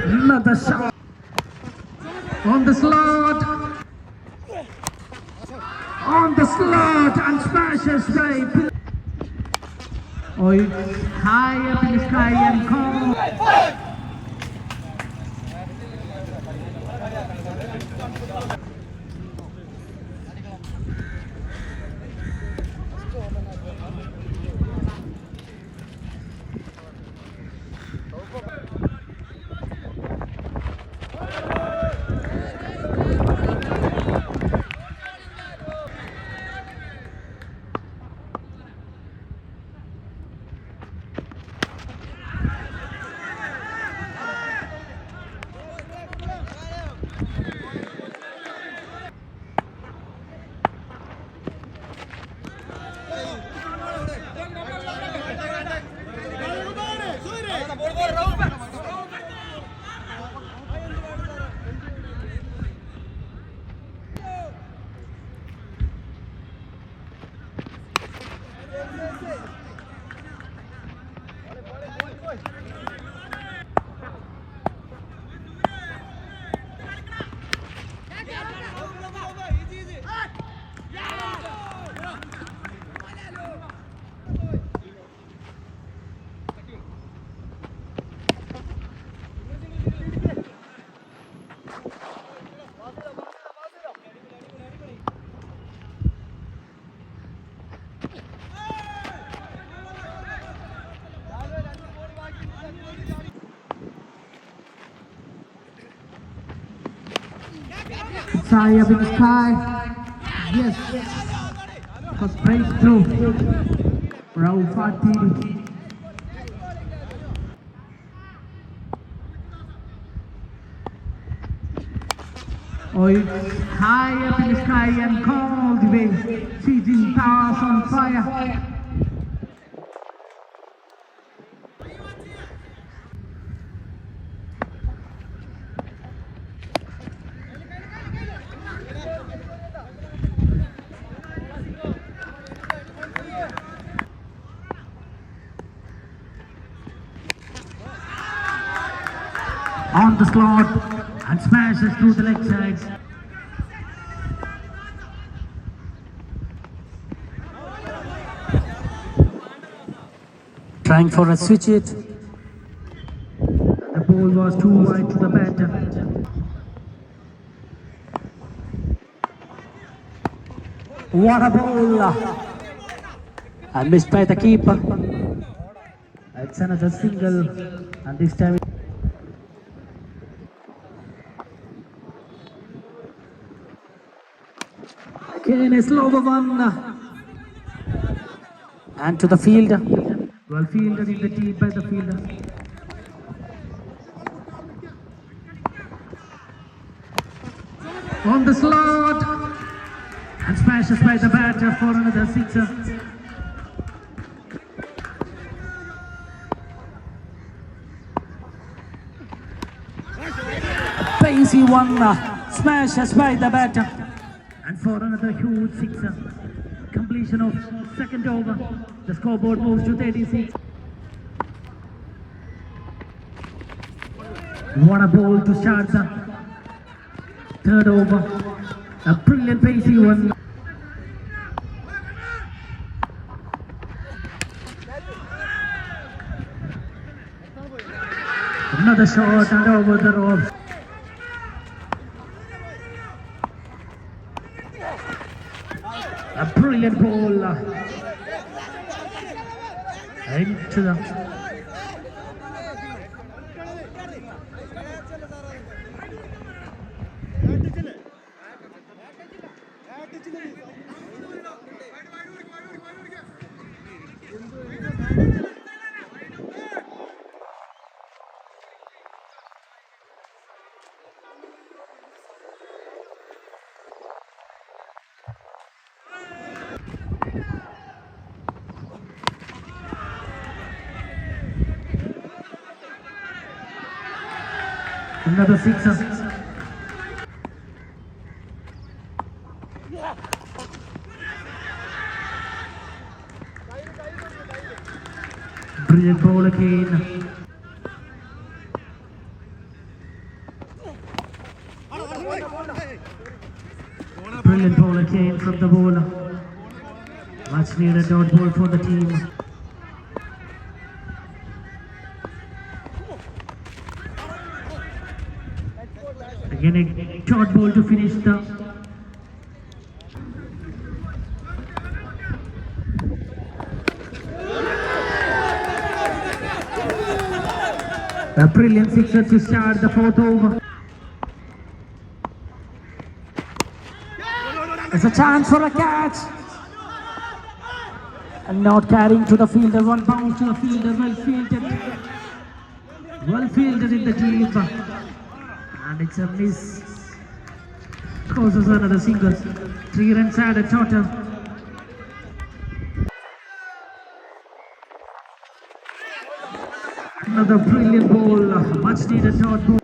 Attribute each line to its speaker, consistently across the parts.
Speaker 1: Another shot on the slot. On the slot and smashes right. Oh, it's high up in the sky and cold. High up in the sky. Yes. First breakthrough. Round 40. Oh, it's high up in the sky and cold away. Seizing powers on fire. On the slot and smashes through the leg sides. Trying for a switch it. The ball was too wide to the batter. What a ball! And missed by the keeper. It's another single, and this time. Again, a slower one. And to the fielder. Well fielded in the team by the fielder. On the slot. And smashes by the batter for another sixer. Pacey one. Smashes by the batter. And for another huge sixer. Completion of second over. The scoreboard moves to 36. What a ball to start the third over. A brilliant pacey one. Another shot and over the ropes. A brilliant ball into the another sixer. Brilliant ball again. from the bowler. Much needed dot ball for the team. Again a dot ball to finish the a brilliant sixer to start the fourth over. It's a chance for a catch. And not carrying to the fielder, one bounce to the fielder, well fielded in the deep. And it's a miss. Causes another single. 3 runs added total. Another brilliant ball, much needed dot ball.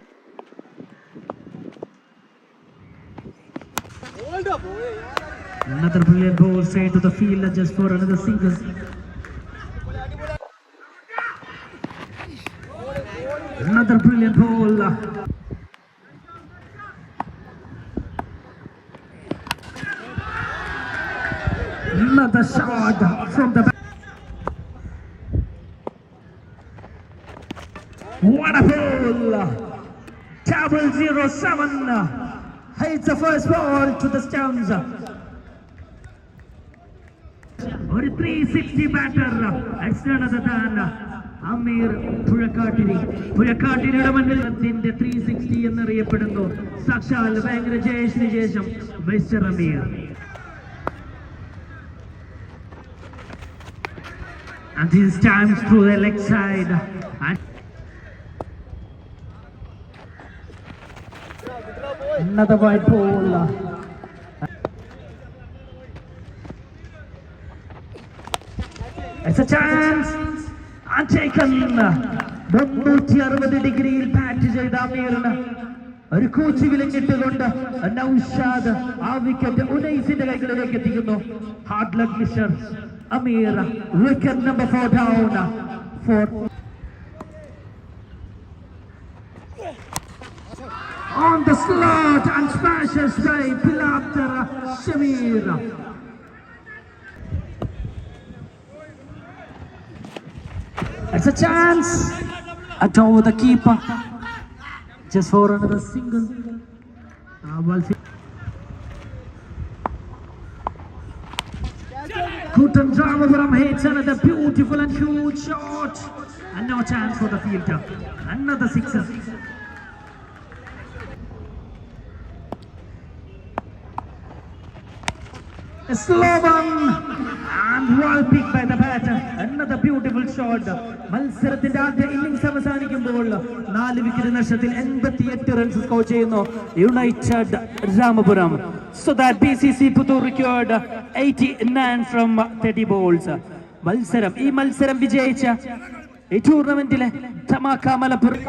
Speaker 1: Another brilliant ball straight to the field just for another single. Another brilliant ball. Another shot from the back. What a ball! 007 hits the first ball to the stumps. Or 360 batter. External than Amir Purakatiri. Purakatiriയുടെ മുന്നിൽ 360 എന്നറിയപ്പെടുന്നു. സാക്ഷാൽ ഭയങ്കര ജയശ്രീ ശേഷം mister Ameer. And this time through the leg side. Another white ball. It's a chance. Untaken. 360 ഡിഗ്രിയിൽ bat ചെയ്ത അമീറിന് ഒരു കൂച്ചി വിലങ്ങിട്ടുകൊണ്ട് നൗഷാദ് ആ wicket ഉനൈസിന്റെ കൈകളിലേക്ക് എത്തിക്കുന്നു. Hard luck mister Amir, wicket number 4 down for on the slot and smashes by Pilater Shamir. It's a chance at over the keeper just for another single. Kutan Ramapuram hits another beautiful and huge shot. And no chance for the fielder. Another sixer. A slow one. And well picked by the batter. Another beautiful shot. മത്സരത്തിന്റെ ആദ്യ innings അവസാനിക്കുമ്പോൾ 4 wicket നഷ്ടത്തിൽ 88 runs score ചെയ്യുന്നു United Ramapuram. So that BCC Puttur required 89 from 30 balls. ഈ മത്സരം വിജയിച്ച ഈ ടൂർണമെന്റിലെ ധമാക്ക മലപ്പുറം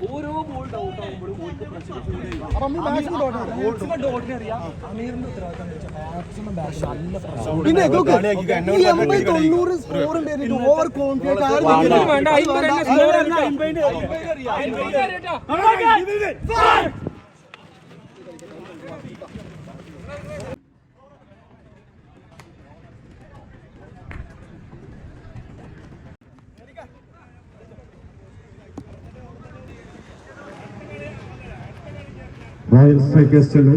Speaker 1: ഓരോ ബോൾ ഔട്ട് ആകുമ്പോഴും പിന്നെ over confidence
Speaker 2: While strikers chalo.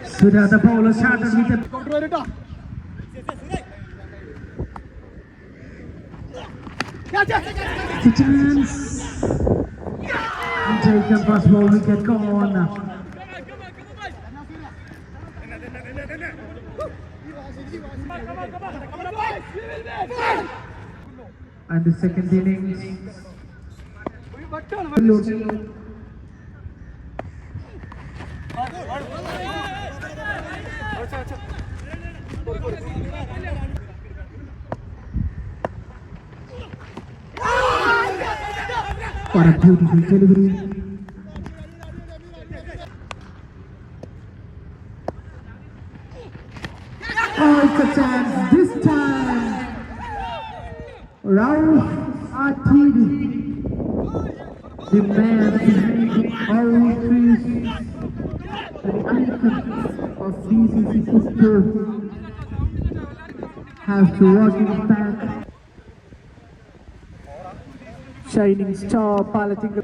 Speaker 1: Surya the bowler started with a chance. And take the first ball wicket gone. And the second innings. What a beautiful delivery. Oh, it's a chance this time. Rauf Atidi, the man behind all trees, the icon of BCC football, has to walk in back. Shining star piloting the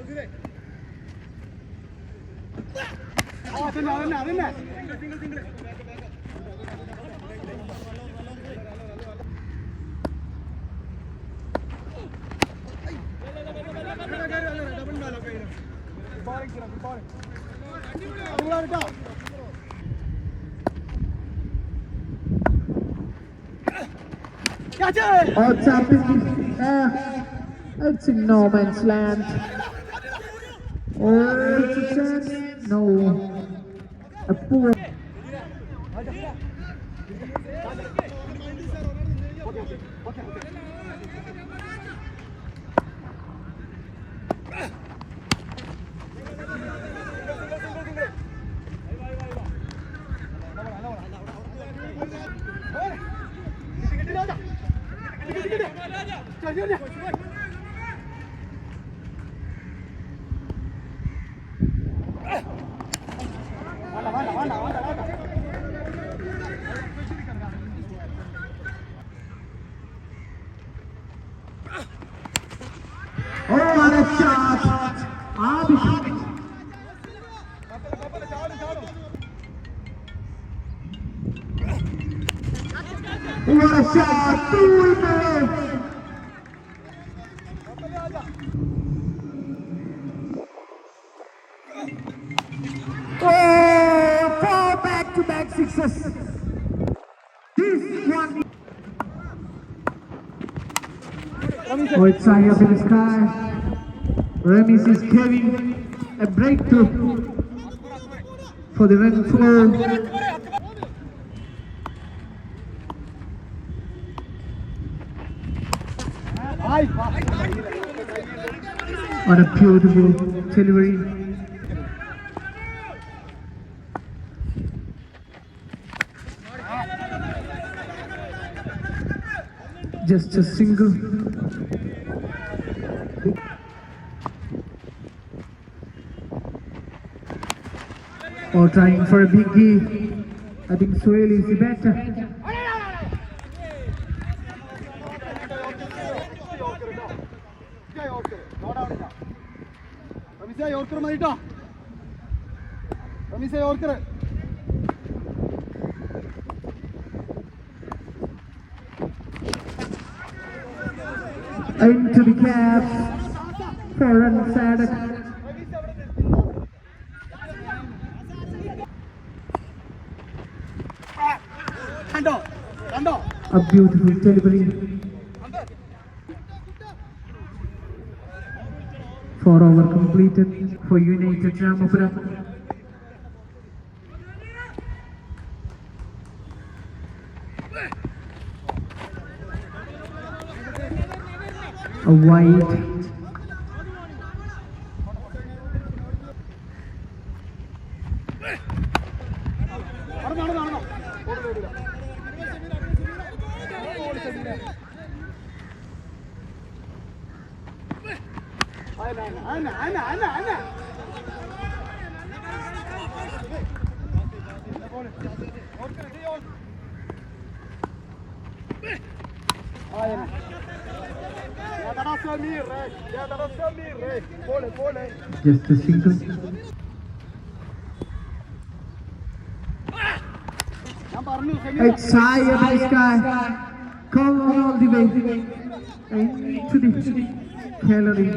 Speaker 1: or tapping. It's in no man's land. Oh, it's a chance. No. A poor. Oh, what a shot! Abhishek. What a shot! 2-0. Oh, 4 back-to-back sixes. This one. Oh, it's high up in the sky. Remis is carrying a breakthrough for the run flow. What a beautiful delivery. Just a single. Or trying for a biggie. I think Suhail is the better. Into the cap for run Sadak. A beautiful delivery. 4 over completed for United Ramapura. A wide. Just a single. It's high up in the sky. Come on all the way into the gallery.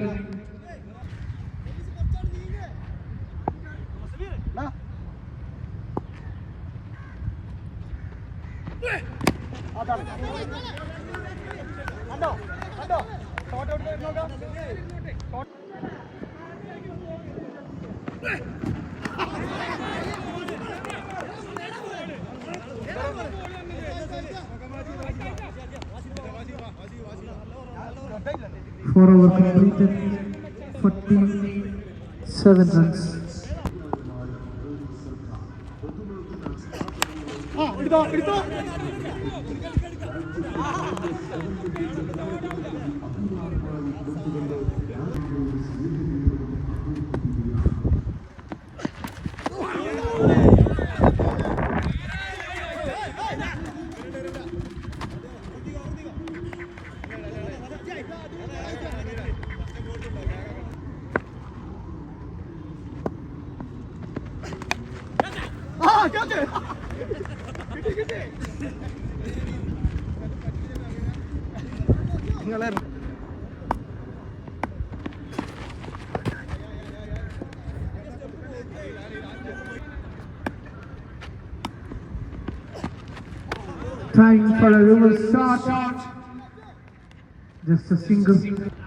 Speaker 1: Four over completed, 47 runs. Trying for a reverse shot. Just a single.